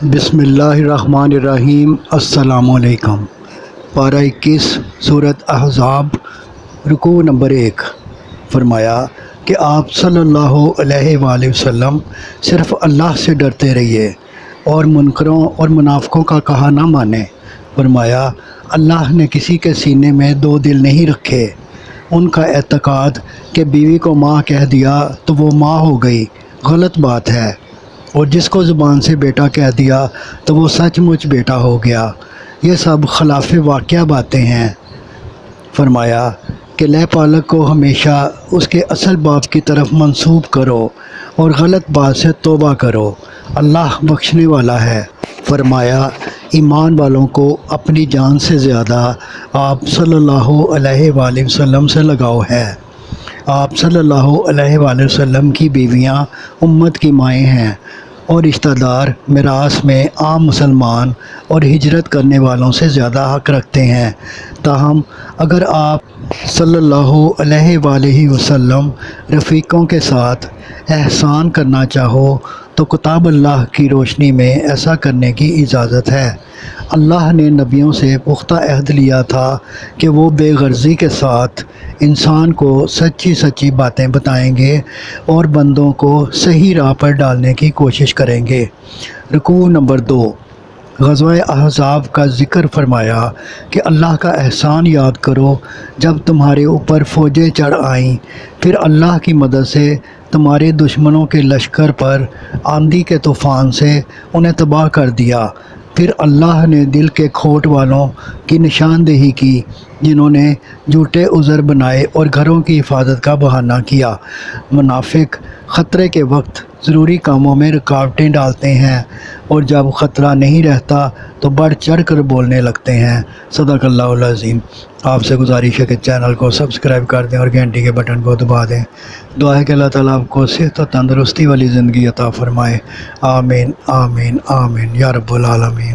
بسم اللہ الرحمن الرحیم۔ السلام علیکم۔ پارہ 21 سورۃ احزاب، رکوع نمبر 1۔ فرمایا کہ آپ صلی اللہ علیہ وآلہ وسلم صرف اللہ سے ڈرتے رہیے اور منکروں اور منافقوں کا کہا نہ مانیں۔ فرمایا اللہ نے کسی کے سینے میں دو دل نہیں رکھے۔ ان کا اعتقاد کہ بیوی کو ماں کہہ دیا تو وہ ماں ہو گئی غلط بات ہے، اور جس کو زبان سے بیٹا کہہ دیا تو وہ سچ مچ بیٹا ہو گیا۔ یہ سب خلاف واقعہ باتیں ہیں۔ فرمایا کہ لے پالک کو ہمیشہ اس کے اصل باپ کی طرف منسوب کرو اور غلط بات سے توبہ کرو، اللہ بخشنے والا ہے۔ فرمایا ایمان والوں کو اپنی جان سے زیادہ آپ صلی اللہ علیہ وآلہ وسلم سے لگاؤ ہے۔ آپ صلی اللہ علیہ وآلہ وسلم کی بیویاں امت کی مائیں ہیں، اور رشتہ دار میراث میں عام مسلمان اور ہجرت کرنے والوں سے زیادہ حق رکھتے ہیں۔ تاہم اگر آپ صلی اللہ علیہ وآلہ وسلم رفیقوں کے ساتھ احسان کرنا چاہو تو کتاب اللہ کی روشنی میں ایسا کرنے کی اجازت ہے۔ اللہ نے نبیوں سے پختہ عہد لیا تھا کہ وہ بے غرضی کے ساتھ انسان کو سچی سچی باتیں بتائیں گے اور بندوں کو صحیح راہ پر ڈالنے کی کوشش کریں گے۔ رکوع نمبر 2۔ غزوہ احزاب کا ذکر۔ فرمایا کہ اللہ کا احسان یاد کرو جب تمہارے اوپر فوجیں چڑھ آئیں، پھر اللہ کی مدد سے تمہارے دشمنوں کے لشکر پر آندھی کے طوفان سے انہیں تباہ کر دیا۔ پھر اللہ نے دل کے کھوٹ والوں کی نشاندہی کی جنہوں نے جھوٹے عذر بنائے اور گھروں کی حفاظت کا بہانہ کیا۔ منافق خطرے کے وقت ضروری کاموں میں رکاوٹیں ڈالتے ہیں، اور جب خطرہ نہیں رہتا تو بڑھ چڑھ کر بولنے لگتے ہیں۔ صدق اللہ العظیم۔ آپ سے گزارش ہے کہ چینل کو سبسکرائب کر دیں اور گھنٹی کے بٹن کو دبا دیں۔ دعا ہے کہ اللہ تعالیٰ آپ کو صحت و تندرستی والی زندگی عطا فرمائے۔ آمین آمین آمین یا رب العالمین۔